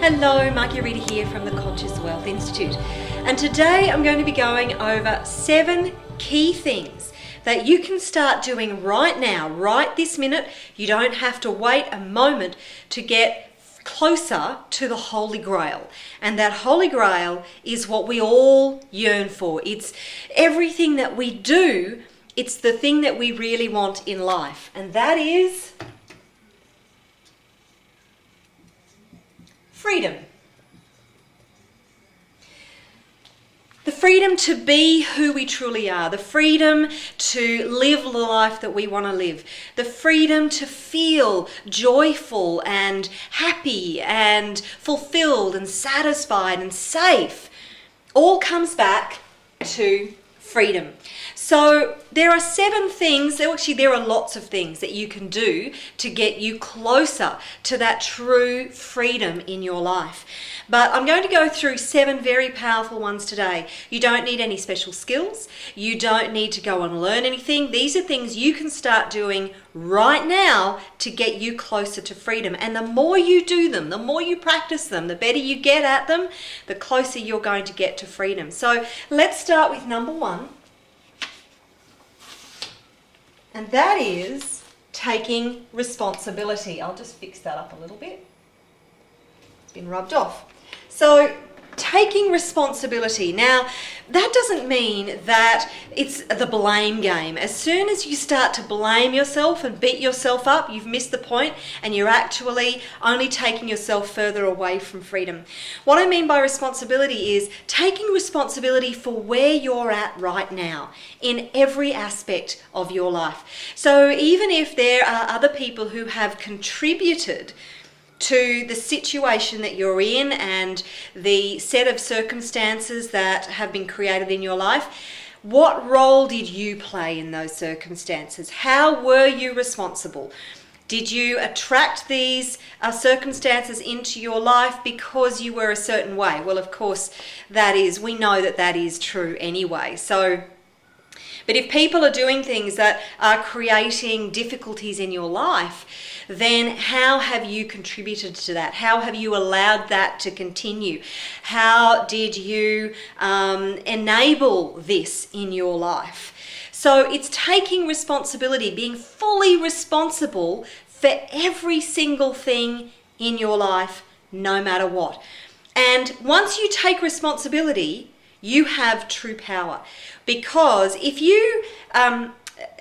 Hello, Margarita here from the Conscious Wealth Institute, and today I'm going to be going over 7 key things that you can start doing right now, right this minute. You don't have to wait a moment to get closer to the Holy Grail. And that Holy Grail is what we all yearn for. It's everything that we do. It's the thing that we really want in life, and that is freedom. The freedom to be who we truly are, the freedom to live the life that we want to live, the freedom to feel joyful and happy and fulfilled and satisfied and safe, all comes back to freedom. So there are 7 things, actually there are lots of things that you can do to get you closer to that true freedom in your life. But I'm going to go through 7 very powerful ones today. You don't need any special skills. You don't need to go and learn anything. These are things you can start doing right now to get you closer to freedom. And the more you do them, the more you practice them, the better you get at them, the closer you're going to get to freedom. So let's start with number 1. And that is taking responsibility. I'll just fix that up a little bit. It's been rubbed off. So taking responsibility. Now, that doesn't mean that it's the blame game. As soon as you start to blame yourself and beat yourself up, you've missed the point and you're actually only taking yourself further away from freedom. What I mean by responsibility is taking responsibility for where you're at right now in every aspect of your life. So even if there are other people who have contributed to the situation that you're in and the set of circumstances that have been created in your life, what role did you play in those circumstances? How were you responsible? Did you attract these circumstances into your life because you were a certain way? Well, of course, we know that is true anyway. But if people are doing things that are creating difficulties in your life, then how have you contributed to that? How have you allowed that to continue? How did you enable this in your life? So it's taking responsibility, being fully responsible for every single thing in your life, no matter what. And once you take responsibility, you have true power. Because if you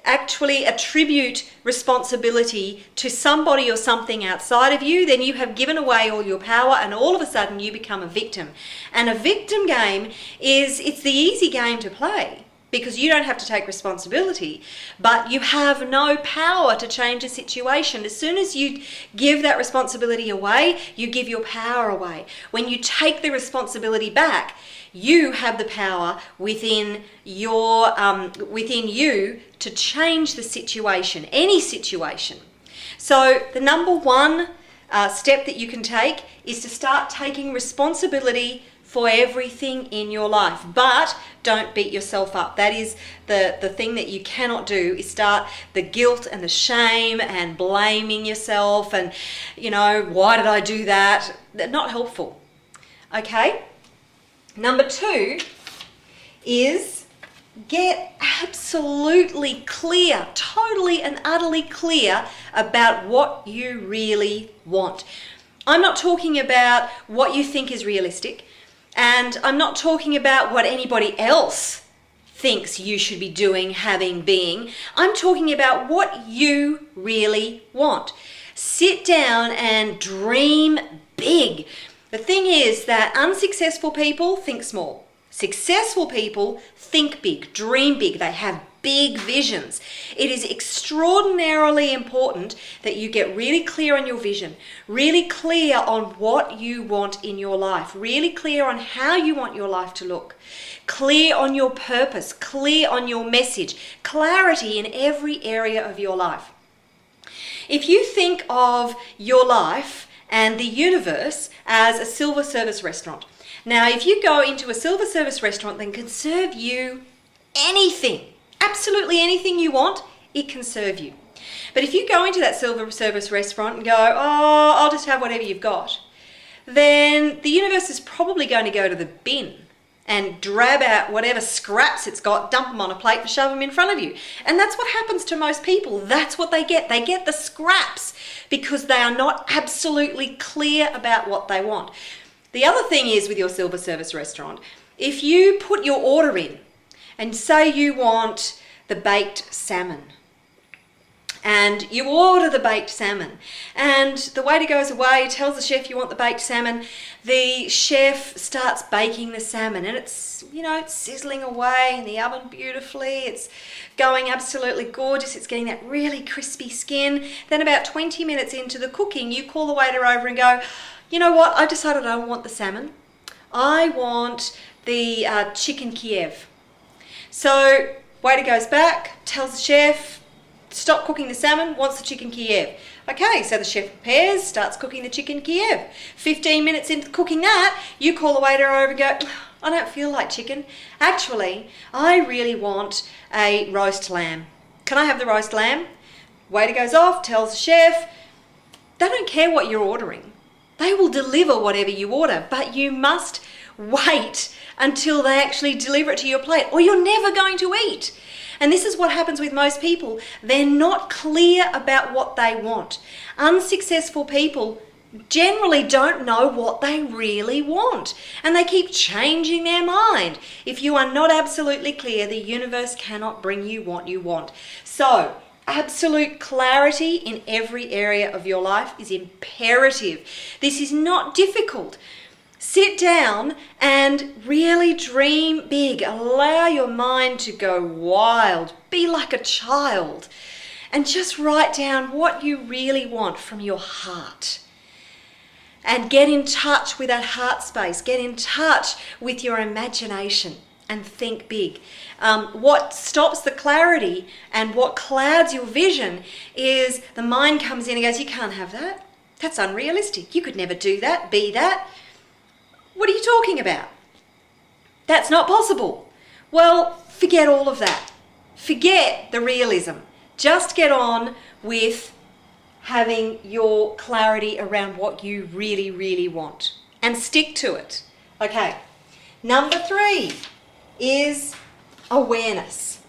actually attribute responsibility to somebody or something outside of you, then you have given away all your power and all of a sudden you become a victim. And a victim game it's the easy game to play because you don't have to take responsibility, but you have no power to change a situation. As soon as you give that responsibility away, you give your power away. When you take the responsibility back, you have the power within you to change the situation, any situation. So the number 1 step that you can take is to start taking responsibility for everything in your life. But don't beat yourself up. That is the thing that you cannot do, is start the guilt and the shame and blaming yourself and, why did I do that? That's not helpful. Okay? Number 2 is get absolutely clear, totally and utterly clear about what you really want. I'm not talking about what you think is realistic, and I'm not talking about what anybody else thinks you should be doing, having, being. I'm talking about what you really want. Sit down and dream big. The thing is that unsuccessful people think small. Successful people think big, dream big. They have big visions. It is extraordinarily important that you get really clear on your vision, really clear on what you want in your life, really clear on how you want your life to look, clear on your purpose, clear on your message, clarity in every area of your life. If you think of your life and the universe as a silver service restaurant. Now, if you go into a silver service restaurant that can serve you anything, absolutely anything you want, it can serve you. But if you go into that silver service restaurant and go, oh, I'll just have whatever you've got, then the universe is probably going to go to the bin and grab out whatever scraps it's got, dump them on a plate and shove them in front of you. And that's what happens to most people. That's what they get. They get the scraps because they are not absolutely clear about what they want. The other thing is with your silver service restaurant, if you put your order in and say you want the baked salmon, and you order the baked salmon, and the waiter goes away, tells the chef you want the baked salmon, the chef starts baking the salmon, and it's, you know, it's sizzling away in the oven beautifully, it's going absolutely gorgeous, it's getting that really crispy skin. Then about 20 minutes into the cooking, you call the waiter over and go, you know what, I decided I don't want the salmon, I want the chicken Kiev. So waiter goes back, tells the chef, stop cooking the salmon, wants the chicken Kiev. Okay, so the chef prepares, starts cooking the chicken Kiev. 15 minutes into cooking that, you call the waiter over and go, I don't feel like chicken. Actually, I really want a roast lamb. Can I have the roast lamb? Waiter goes off, tells the chef, they don't care what you're ordering. They will deliver whatever you order, but you must wait until they actually deliver it to your plate, or you're never going to eat. And this is what happens with most people. They're not clear about what they want. Unsuccessful people generally don't know what they really want, and they keep changing their mind. If you are not absolutely clear, the universe cannot bring you what you want. So, absolute clarity in every area of your life is imperative. This is not difficult. Sit down and really dream big. Allow your mind to go wild. Be like a child. And just write down what you really want from your heart. And get in touch with that heart space. Get in touch with your imagination and think big. What stops the clarity and what clouds your vision is the mind comes in and goes, you can't have that. That's unrealistic. You could never do that, be that. What are you talking about? That's not possible. Well, forget all of that. Forget the realism. Just get on with having your clarity around what you really, really want and stick to it. Okay. Number 3 is awareness.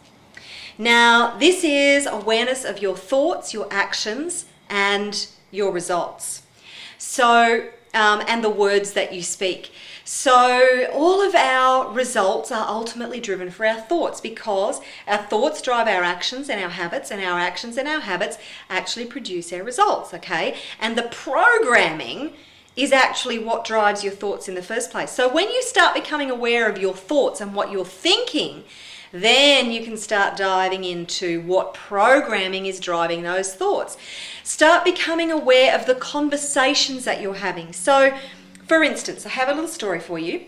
Now, this is awareness of your thoughts, your actions, and your results. So, and the words that you speak. So all of our results are ultimately driven for our thoughts, because our thoughts drive our actions and our habits, and our actions and our habits actually produce our results, okay? And the programming is actually what drives your thoughts in the first place. So when you start becoming aware of your thoughts and what you're thinking, then you can start diving into what programming is driving those thoughts. Start becoming aware of the conversations that you're having. So, for instance, I have a little story for you.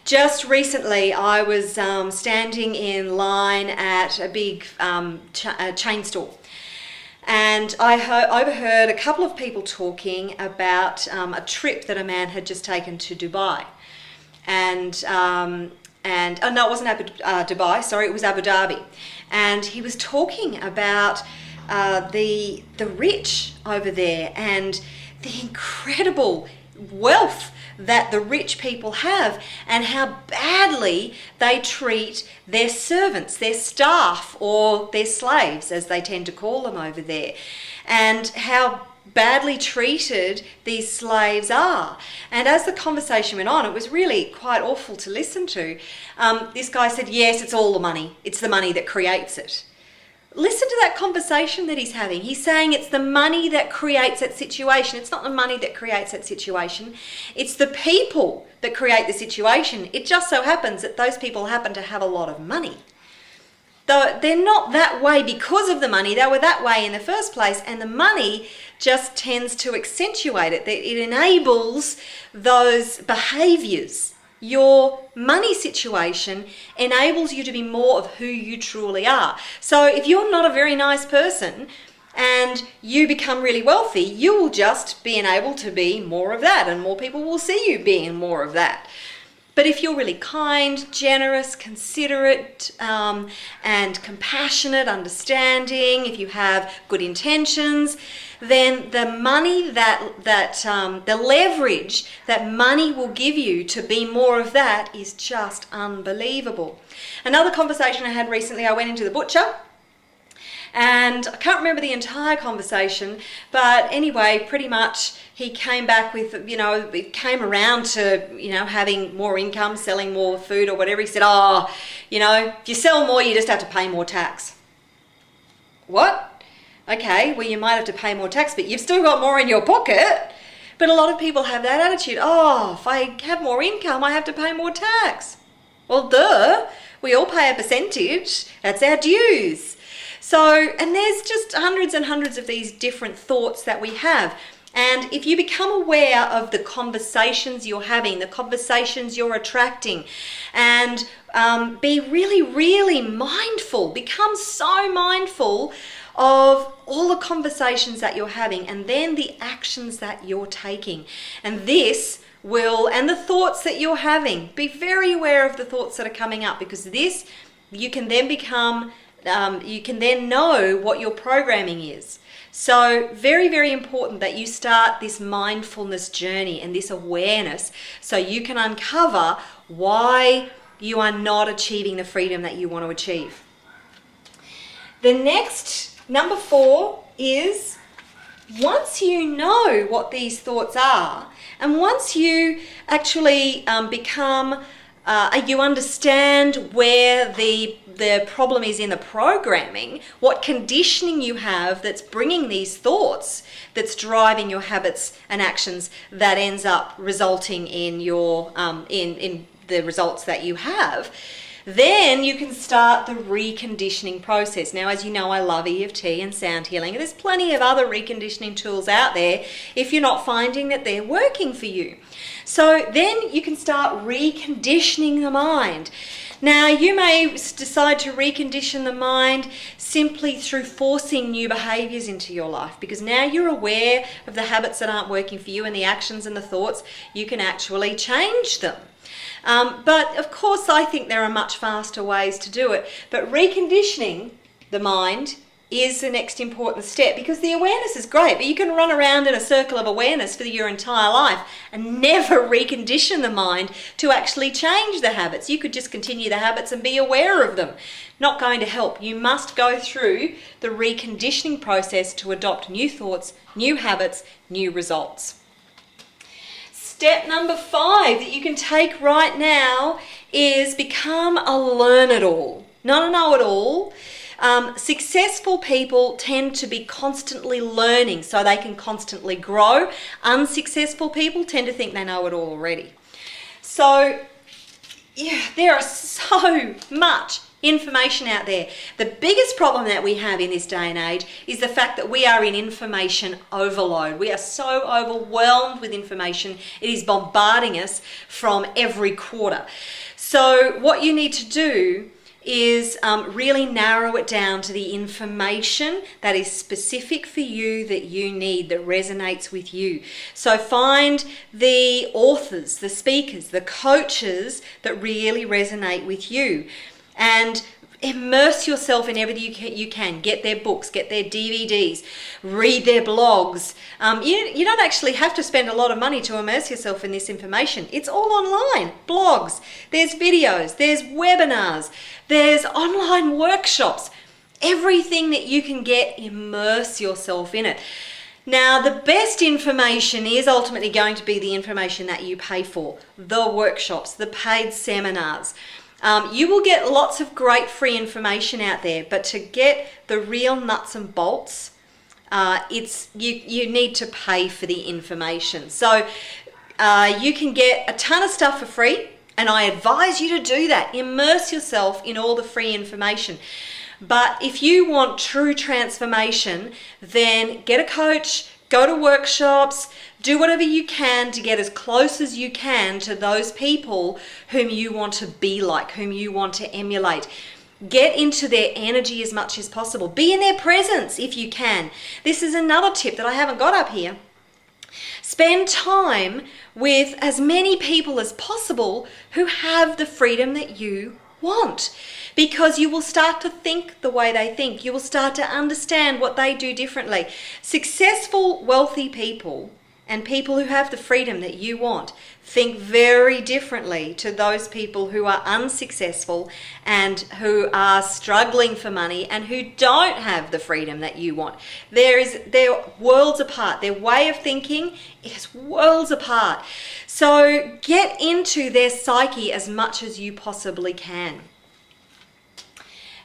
Just recently, I was standing in line at a big chain store. And I overheard a couple of people talking about a trip that a man had just taken to Dubai. And no, it wasn't Dubai, sorry, it was Abu Dhabi. And he was talking about the rich over there and the incredible wealth that the rich people have, and how badly they treat their servants, their staff, or their slaves, as they tend to call them over there, and how badly treated these slaves are. And as the conversation went on, it was really quite awful to listen to. This guy said, yes, it's all the money. It's the money that creates it. Listen to that conversation that he's having. He's saying it's the money that creates that situation. It's not the money that creates that situation. It's the people that create the situation. It just so happens that those people happen to have a lot of money. Though they're not that way because of the money, they were that way in the first place, and the money just tends to accentuate it. It enables those behaviours. Your money situation enables you to be more of who you truly are. So if you're not a very nice person and you become really wealthy, you will just be enabled to be more of that, and more people will see you being more of that. But if you're really kind, generous, considerate, and compassionate, understanding, if you have good intentions, then the money the leverage that money will give you to be more of that is just unbelievable. Another conversation I had recently, I went into the butcher, and I can't remember the entire conversation, but anyway, pretty much he came back with, it came around to, having more income, selling more food or whatever. He said, if you sell more, you just have to pay more tax. What? Okay, well, you might have to pay more tax, but you've still got more in your pocket. But a lot of people have that attitude. If I have more income, I have to pay more tax. Well, duh. We all pay a percentage. That's our dues. So, and there's just hundreds and hundreds of these different thoughts that we have. And if you become aware of the conversations you're having, the conversations you're attracting, and be really, really mindful, become so mindful of all the conversations that you're having and then the actions that you're taking. And and the thoughts that you're having, be very aware of the thoughts that are coming up, because this, you can then know what your programming is. So very, very important that you start this mindfulness journey and this awareness so you can uncover why you are not achieving the freedom that you want to achieve. The next, number 4, is once you know what these thoughts are, and once you actually you understand where the problem is in the programming, what conditioning you have that's bringing these thoughts, that's driving your habits and actions that ends up resulting in your in the results that you have, then you can start the reconditioning process. Now, as you know, I love EFT and sound healing. There's plenty of other reconditioning tools out there if you're not finding that they're working for you. So then you can start reconditioning the mind. Now, you may decide to recondition the mind simply through forcing new behaviors into your life, because now you're aware of the habits that aren't working for you and the actions and the thoughts. You can actually change them. But of course, I think there are much faster ways to do it. But reconditioning the mind is the next important step, because the awareness is great, but you can run around in a circle of awareness for your entire life and never recondition the mind to actually change the habits. You could just continue the habits and be aware of them. Not going to help. You must go through the reconditioning process to adopt new thoughts, new habits, new results. Step number 5 that you can take right now is become a learn-it-all, not a know-it-all. Successful people tend to be constantly learning so they can constantly grow. Unsuccessful people tend to think they know it all already. So, there is so much information out there. The biggest problem that we have in this day and age is the fact that we are in information overload. We are so overwhelmed with information. It is bombarding us from every quarter. So what you need to do is really narrow it down to the information that is specific for you, that you need, that resonates with you. So find the authors, the speakers, the coaches that really resonate with you, and immerse yourself in everything you can. Get their books, get their DVDs, read their blogs. You don't actually have to spend a lot of money to immerse yourself in this information. It's all online. Blogs, there's videos, there's webinars, there's online workshops. Everything that you can get, immerse yourself in it. Now, the best information is ultimately going to be the information that you pay for, the workshops, the paid seminars. You will get lots of great free information out there, but to get the real nuts and bolts, you need to pay for the information. So you can get a ton of stuff for free, and I advise you to do that. Immerse yourself in all the free information. But if you want true transformation, then get a coach, go to workshops, do whatever you can to get as close as you can to those people whom you want to be like, whom you want to emulate. Get into their energy as much as possible. Be in their presence if you can. This is another tip that I haven't got up here. Spend time with as many people as possible who have the freedom that you want, because you will start to think the way they think. You will start to understand what they do differently. Successful, wealthy people and people who have the freedom that you want think very differently to those people who are unsuccessful and who are struggling for money and who don't have the freedom that you want. They're worlds apart. Their way of thinking is worlds apart. So get into their psyche as much as you possibly can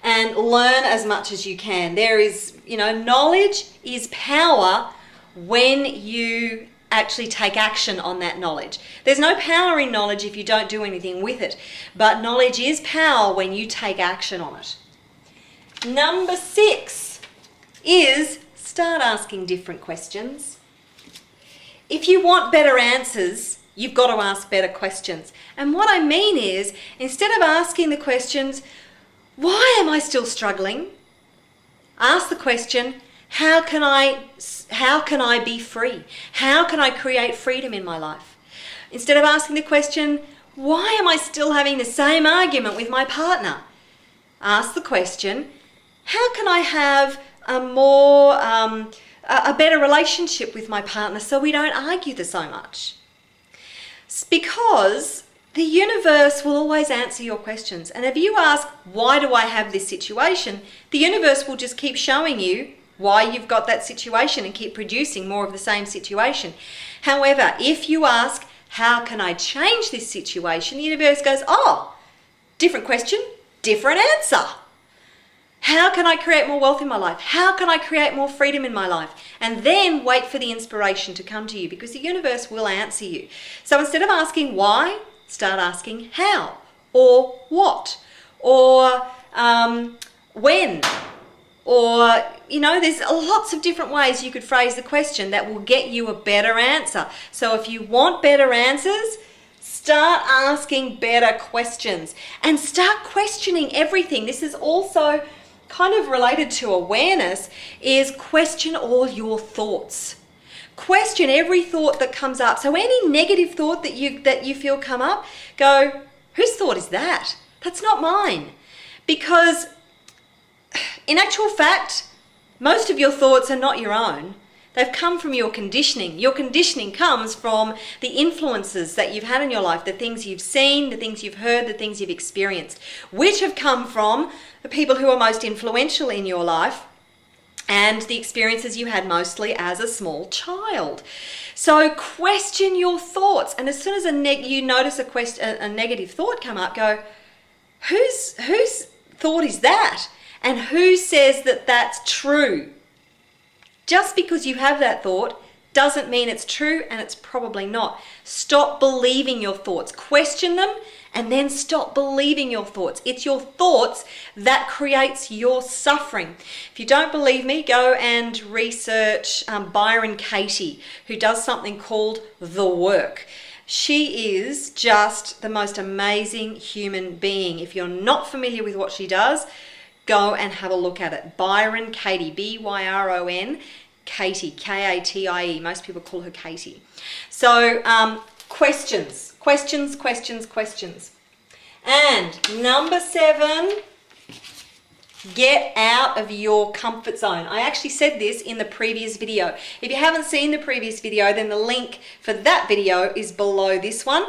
and learn as much as you can. There is, knowledge is power when you actually take action on that knowledge. There's no power in knowledge if you don't do anything with it, but knowledge is power when you take action on it. Number 6 is start asking different questions. If you want better answers, you've got to ask better questions. And what I mean is, instead of asking the questions, why am I still struggling? Ask the question, how can I be free? How can I create freedom in my life? Instead of asking the question, why am I still having the same argument with my partner? Ask the question, how can I have a better relationship with my partner so we don't argue so much? It's because the universe will always answer your questions. And if you ask, why do I have this situation? The universe will just keep showing you why you've got that situation and keep producing more of the same situation. However, if you ask, how can I change this situation? The universe goes, oh, different question, different answer. How can I create more wealth in my life? How can I create more freedom in my life? And then wait for the inspiration to come to you, because the universe will answer you. So instead of asking why, start asking how, or what, or when, or, there's lots of different ways you could phrase the question that will get you a better answer. So if you want better answers, start asking better questions and start questioning everything. This is also kind of related to awareness, is question all your thoughts. Question every thought that comes up. So any negative thought that you feel come up, go, whose thought is that? That's not mine. Because in actual fact, most of your thoughts are not your own. They've come from your conditioning. Your conditioning comes from the influences that you've had in your life, the things you've seen, the things you've heard, the things you've experienced, which have come from the people who are most influential in your life and the experiences you had mostly as a small child. So question your thoughts. And as soon as you notice a negative thought come up, go, whose thought is that? And who says that that's true? Just because you have that thought doesn't mean it's true, and it's probably not. Stop believing your thoughts. Question them and then stop believing your thoughts. It's your thoughts that creates your suffering. If you don't believe me, go and research Byron Katie, who does something called The Work. She is just the most amazing human being. If you're not familiar with what she does, go and have a look at it. Byron Katie, Byron Katie, Katie. Most people call her Katie. So questions. And number 7, get out of your comfort zone. I actually said this in the previous video. If you haven't seen the previous video, then the link for that video is below this one.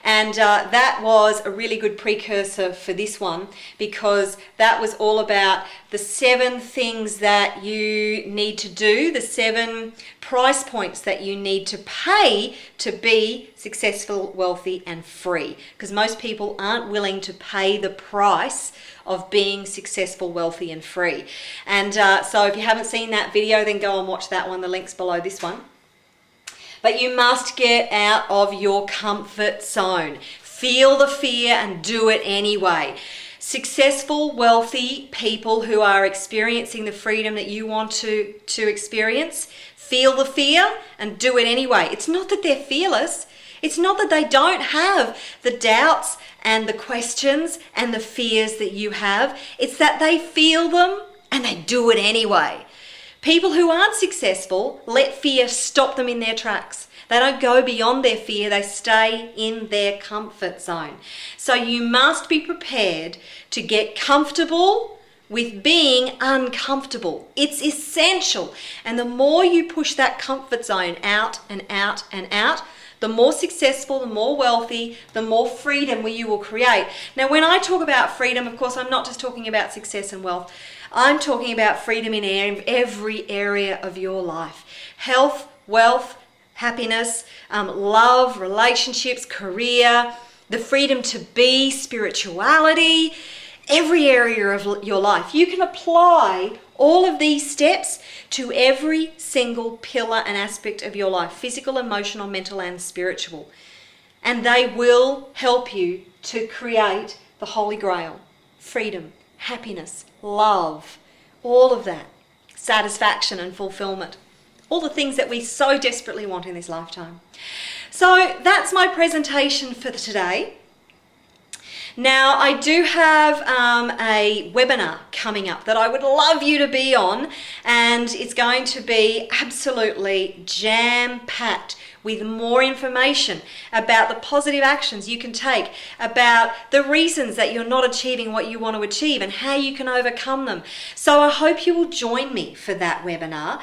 And that was a really good precursor for this one, because that was all about the 7 things that you need to do, the 7 price points that you need to pay to be successful, wealthy, and free. Because most people aren't willing to pay the price of being successful, wealthy, and free. And so if you haven't seen that video, then go and watch that one. The link's below this one. But you must get out of your comfort zone. Feel the fear and do it anyway. Successful, wealthy people who are experiencing the freedom that you want to experience, feel the fear and do it anyway. It's not that they're fearless. It's not that they don't have the doubts and the questions and the fears that you have. It's that they feel them and they do it anyway. People who aren't successful let fear stop them in their tracks. They don't go beyond their fear. They stay in their comfort zone. So you must be prepared to get comfortable with being uncomfortable. It's essential. And the more you push that comfort zone out and out and out, the more successful, the more wealthy, the more freedom you will create. Now, when I talk about freedom, of course, I'm not just talking about success and wealth. I'm talking about freedom in every area of your life. Health, wealth, happiness, love, relationships, career, the freedom to be, spirituality, every area of your life. You can apply all of these steps to every single pillar and aspect of your life, physical, emotional, mental, and spiritual. And they will help you to create the Holy Grail: freedom, happiness, love, all of that, satisfaction and fulfillment, all the things that we so desperately want in this lifetime. So that's my presentation for today. Now, I do have a webinar coming up that I would love you to be on, and it's going to be absolutely jam-packed with more information about the positive actions you can take, about the reasons that you're not achieving what you want to achieve and how you can overcome them. So I hope you will join me for that webinar.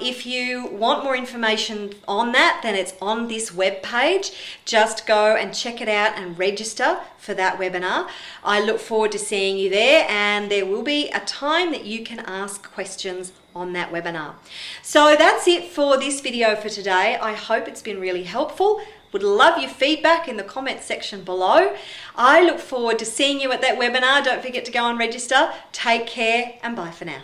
If you want more information on that, then it's on this webpage. Just go and check it out and register for that webinar. I look forward to seeing you there, and there will be a time that you can ask questions on that webinar. So that's it for this video for today. I hope it's been really helpful. Would love your feedback in the comments section below. I look forward to seeing you at that webinar. Don't forget to go and register. Take care, and bye for now.